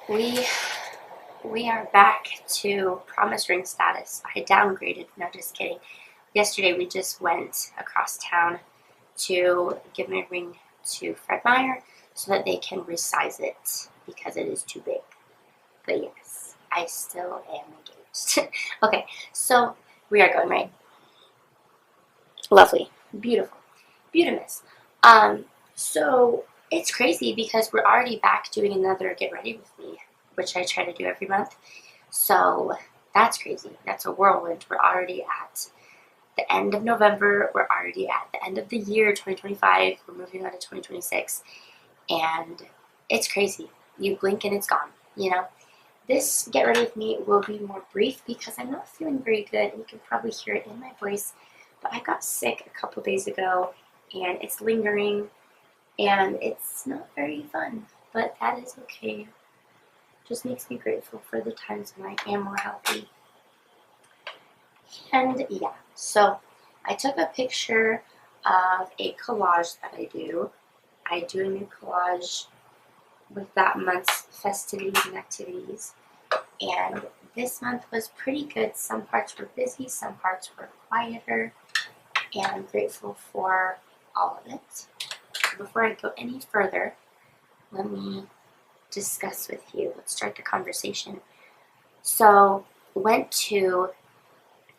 We we are back to promise ring status. I downgraded. No, just kidding. Yesterday we just went across town to give my ring to Fred Meyer so that they can resize it because it is too big. But yes, I still am engaged. Okay, so we are going, right? Lovely. Beautiful. Beautimous. So it's crazy because we're already back doing another Get Ready With Me, which I try to do every month. So that's crazy. That's a whirlwind. We're already at the end of November. We're already at the end of the year, 2025. We're moving on to 2026. And it's crazy. You blink and it's gone, you know? This Get Ready With Me will be more brief because I'm not feeling very good. You can probably hear it in my voice. But I got sick a couple days ago and it's lingering and it's not very fun. But that is okay. Just makes me grateful for the times when I am more healthy. And yeah, so I took a picture of a collage that I do. I do a new collage with that month's festivities and activities. And this month was pretty good. Some parts were busy, some parts were quieter, and I'm grateful for all of it. Before I go any further, let me discuss with you. Let's start the conversation. So, went to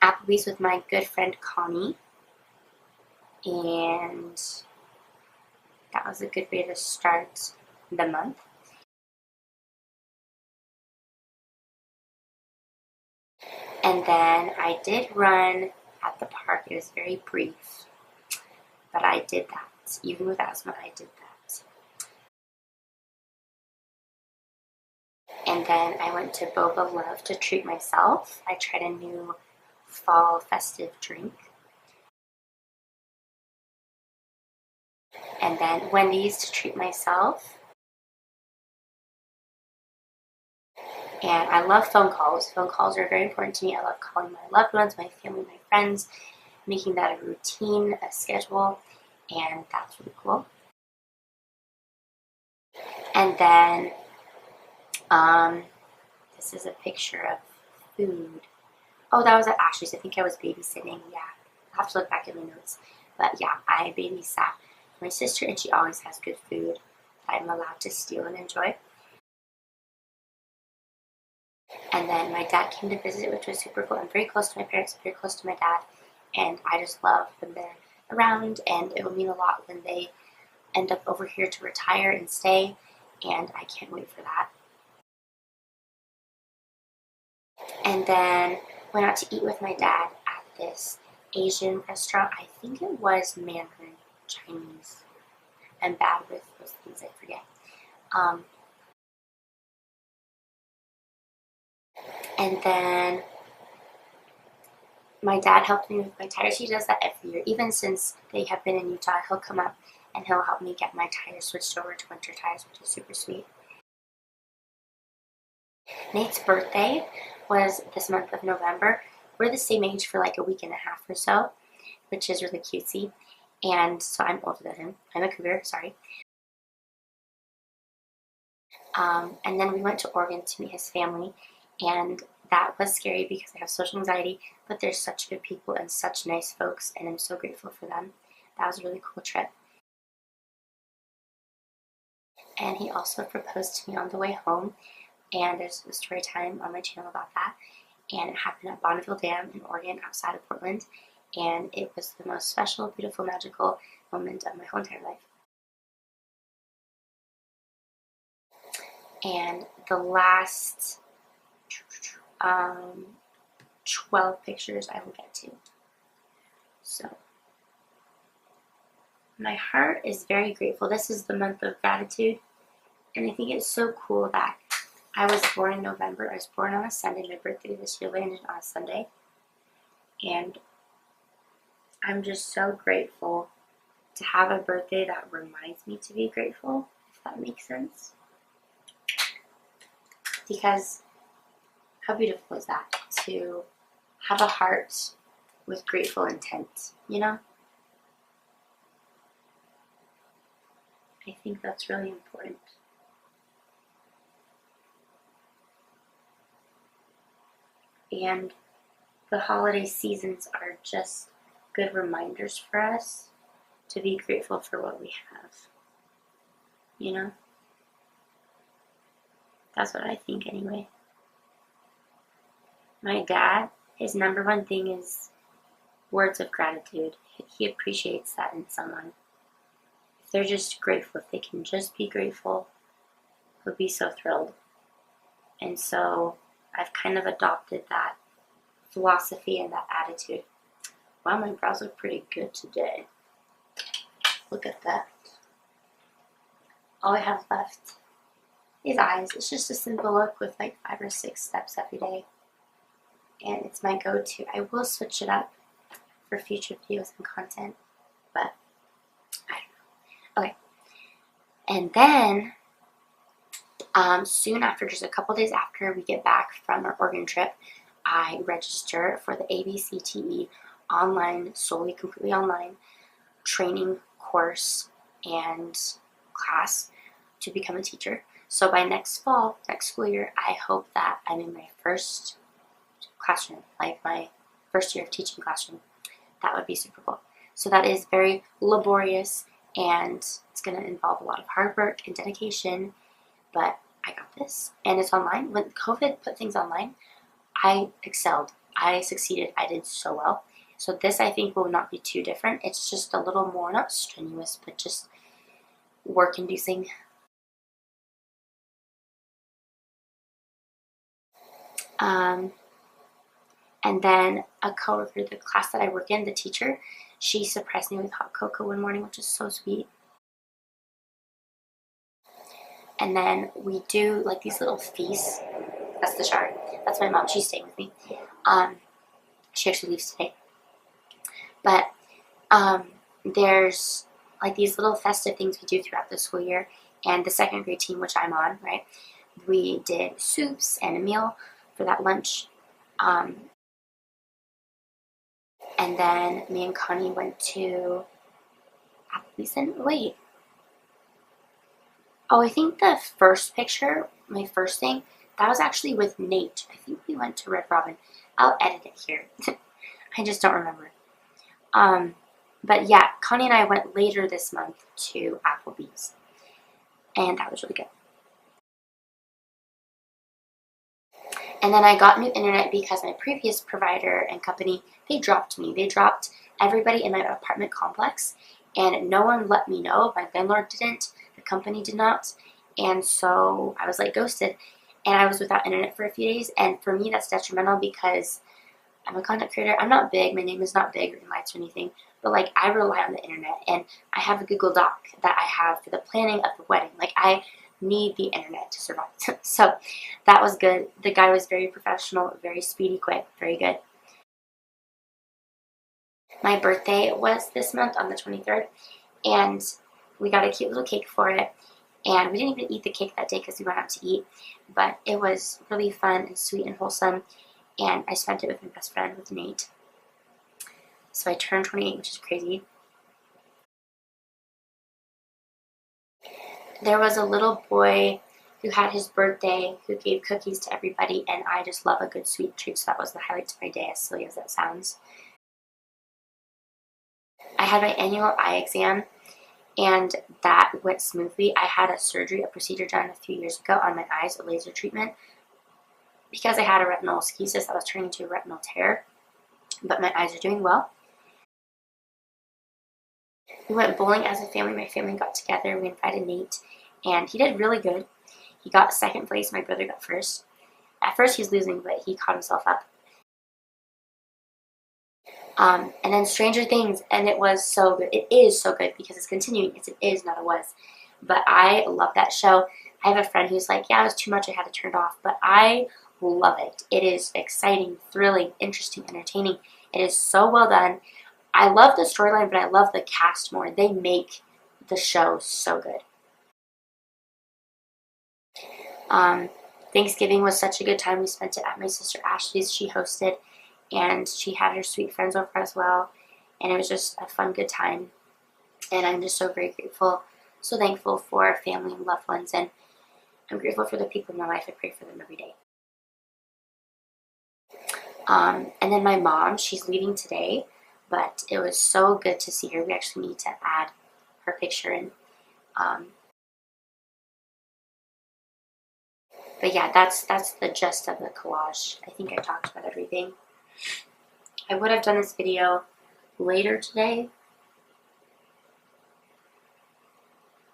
Applebee's with my good friend Connie, and that was a good way to start the month. And then I did run at the park. It was very brief, but I did that. Even with asthma, I did that. And then I went to Boba Love to treat myself. I tried a new fall festive drink. And then Wendy's to treat myself. And I love phone calls. Phone calls are very important to me. I love calling my loved ones, my family, my friends, making that a routine, a schedule, and that's really cool. And then this is a picture of food. Oh, that was at Ashley's. I think I was babysitting. Yeah, I'll have to look back at my notes. But yeah, I babysat my sister, and she always has good food that I'm allowed to steal and enjoy. And then my dad came to visit, which was super cool. I'm very close to my parents, very close to my dad, and I just love when they're around, and it will mean a lot when they end up over here to retire and stay, and I can't wait for that. And then went out to eat with my dad at this Asian restaurant. I think it was Mandarin Chinese. I'm bad with those things, I forget. And then my dad helped me with my tires. He does that every year. Even since they have been in Utah, he'll come up and he'll help me get my tires switched over to winter tires, which is super sweet. Nate's birthday was this month of November. We're the same age for like a week and a half or so, which is really cutesy. And so I'm older than him. I'm a cougar, sorry. And then we went to Oregon to meet his family, and that was scary because I have social anxiety, but they're such good people and such nice folks, and I'm so grateful for them. That was a really cool trip. And he also proposed to me on the way home, and there's a story time on my channel about that. And it happened at Bonneville Dam in Oregon outside of Portland, and it was the most special, beautiful, magical moment of my whole entire life. And the last 12 pictures I will get to. So, my heart is very grateful. This is the month of gratitude, and I think it's so cool that I was born in November. I was born on a Sunday. My birthday this year landed on a Sunday, and I'm just so grateful to have a birthday that reminds me to be grateful, if that makes sense. Because how beautiful is that, to have a heart with grateful intent, you know? I think that's really important. And the holiday seasons are just good reminders for us to be grateful for what we have. You know? That's what I think anyway. My dad, his number one thing is words of gratitude. He appreciates that in someone. If they're just grateful, if they can just be grateful, he'll be so thrilled. And so I've kind of adopted that philosophy and that attitude. Wow, my brows look pretty good today. Look at that. All I have left is eyes. It's just a simple look with like 5 or 6 steps every day. And it's my go-to. I will switch it up for future videos and content, but I don't know. Okay. And then soon after, just a couple days after we get back from our Oregon trip, I register for the ABCTE online, solely completely online training course and class to become a teacher. So by next fall, next school year, I hope that I'm in my first classroom, like my first year of teaching classroom. That would be super cool. So that is very laborious, and it's going to involve a lot of hard work and dedication, but I got this. And it's online. When COVID put things online, I excelled. I succeeded. I did so well. So this, I think, will not be too different. It's just a little more, not strenuous, but just work-inducing. And then a coworker, the class that I work in, the teacher, she surprised me with hot cocoa one morning, which is so sweet. And then we do like these little feasts. That's the shower. That's my mom. She's staying with me. She actually leaves today. But there's like these little festive things we do throughout the school year. And the second grade team, which I'm on, right, we did soups and a meal for that lunch. And then me and Connie went to Applebee's. Wait. Oh, I think the first picture, my first thing, that was actually with Nate. I think we went to Red Robin. I'll edit it here. I just don't remember. But yeah, Connie and I went later this month to Applebee's. And that was really good. And then I got new internet because my previous provider and company, they dropped me. They dropped everybody in my apartment complex, and no one let me know. My landlord didn't. The company did not. And so I was like ghosted, and I was without internet for a few days. And for me, that's detrimental because I'm a content creator. I'm not big. My name is not big or in lights or anything. But like, I rely on the internet, and I have a Google Doc that I have for the planning of the wedding. Like, I need the internet to survive. So that was good. The guy was very professional, very speedy, quick, very good. My birthday was this month on the 23rd, and we got a cute little cake for it. And we didn't even eat the cake that day because we went out to eat, but it was really fun and sweet and wholesome. And I spent it with my best friend, with Nate. So I turned 28, which is crazy. There was a little boy who had his birthday, who gave cookies to everybody, and I just love a good sweet treat, so that was the highlight of my day, as silly as that sounds. I had my annual eye exam, and that went smoothly. I had a procedure done a few years ago on my eyes, a laser treatment, because I had a retinal schisis that was turning into a retinal tear, but my eyes are doing well. We went bowling as a family. My family got together. We invited Nate, and he did really good. He got second place. My brother got first. At first, he was losing, but he caught himself up. And then Stranger Things, and it was so good. It is so good because it's continuing. It is, not a was. But I love that show. I have a friend who's like, yeah, it was too much. I had to turn it off. But I love it. It is exciting, thrilling, interesting, entertaining. It is so well done. I love the storyline, but I love the cast more. They make the show so good. Thanksgiving was such a good time. We spent it at my sister Ashley's. She hosted, and she had her sweet friends over as well. And it was just a fun, good time. And I'm just so very grateful, so thankful for family and loved ones. And I'm grateful for the people in my life. I pray for them every day. And then my mom, she's leaving today, but it was so good to see her. We actually need to add her picture in. But yeah, that's the gist of the collage. I think I talked about everything. I would have done this video later today,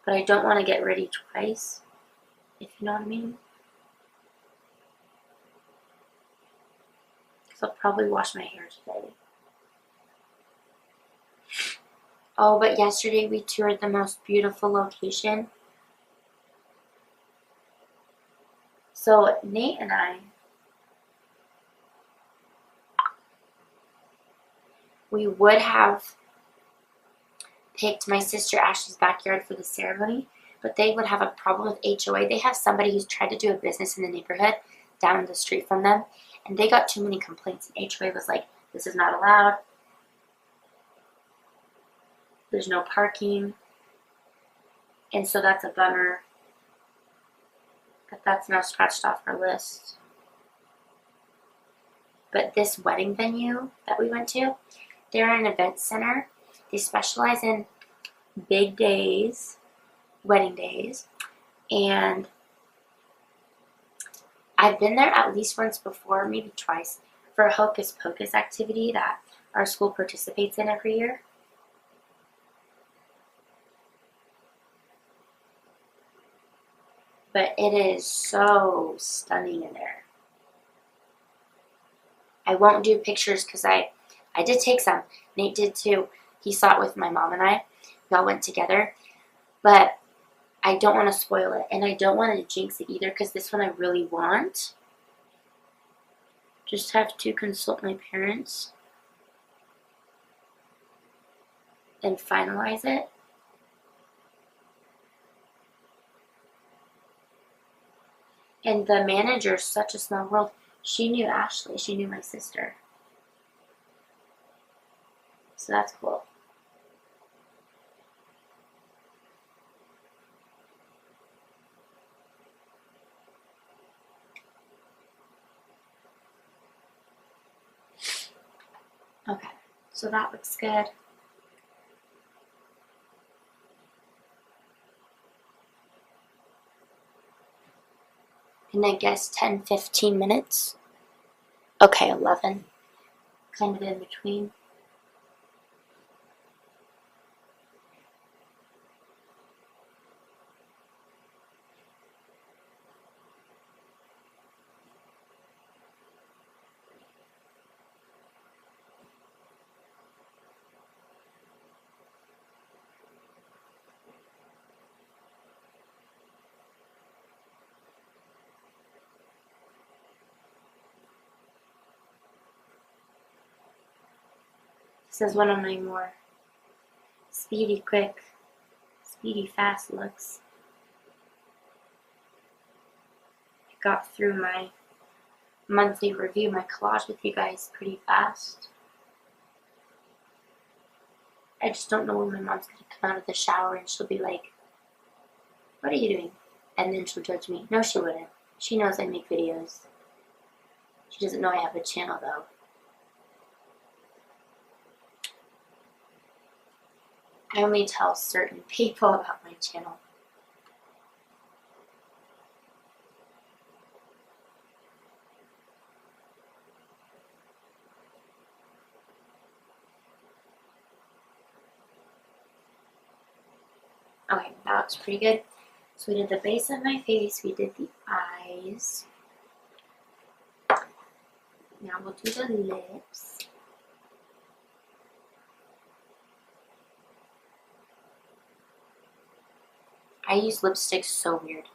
but I don't want to get ready twice, if you know what I mean. Because I'll probably wash my hair today. Oh, but yesterday we toured the most beautiful location. So Nate and I, we would have picked my sister Ashley's backyard for the ceremony, but they would have a problem with HOA. They have somebody who's tried to do a business in the neighborhood down the street from them, and they got too many complaints, and HOA was like, this is not allowed. There's no parking. And so that's a bummer. But that's now scratched off our list. But this wedding venue that we went to, they're an event center. They specialize in big days, wedding days. And I've been there at least once before, maybe twice, for a Hocus Pocus activity that our school participates in every year. But it is so stunning in there. I won't do pictures because I did take some. Nate did too. He saw it with my mom and I. We all went together. But I don't want to spoil it. And I don't want to jinx it either because this one I really want. Just have to consult my parents and finalize it. And the manager, such a small world, she knew Ashley. She knew my sister. So that's cool. Okay, so that looks good. And I guess 10-15 minutes. Okay, 11. Kind of in between. This is one of my more speedy, quick, speedy, fast looks. I got through my monthly review, my collage with you guys pretty fast. I just don't know when my mom's going to come out of the shower and she'll be like, what are you doing? And then she'll judge me. No, she wouldn't. She knows I make videos. She doesn't know I have a channel though. I only tell certain people about my channel. Okay, that looks pretty good. So we did the base of my face, we did the eyes. Now we'll do the lips. I use lipstick so weird.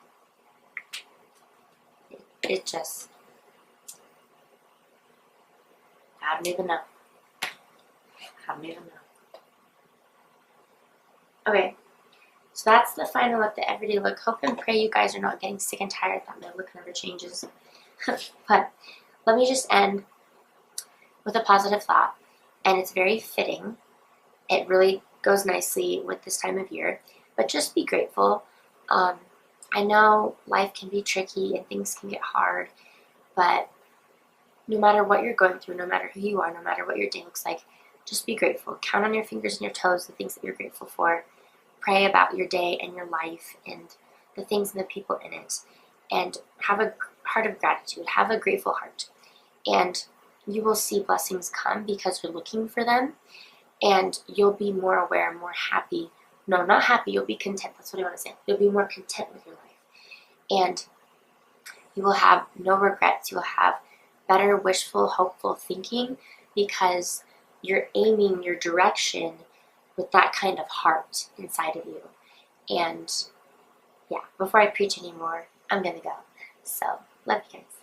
It just, I don't even know. I don't even know. Okay, so that's the final look, the everyday look. Hope and pray you guys are not getting sick and tired that my look never changes. But let me just end with a positive thought, and it's very fitting. It really goes nicely with this time of year, but just be grateful. I know life can be tricky and things can get hard, but no matter what you're going through, no matter who you are, no matter what your day looks like, just be grateful. Count on your fingers and your toes the things that you're grateful for. Pray about your day and your life and the things and the people in it. And have a heart of gratitude. Have a grateful heart. And you will see blessings come because you're looking for them. And you'll be more aware, more happy. No, not happy. You'll be content. That's what I want to say. You'll be more content with your life. And you will have no regrets. You'll have better, wishful, hopeful thinking because you're aiming your direction with that kind of heart inside of you. And yeah, before I preach anymore, I'm going to go. So, love you guys.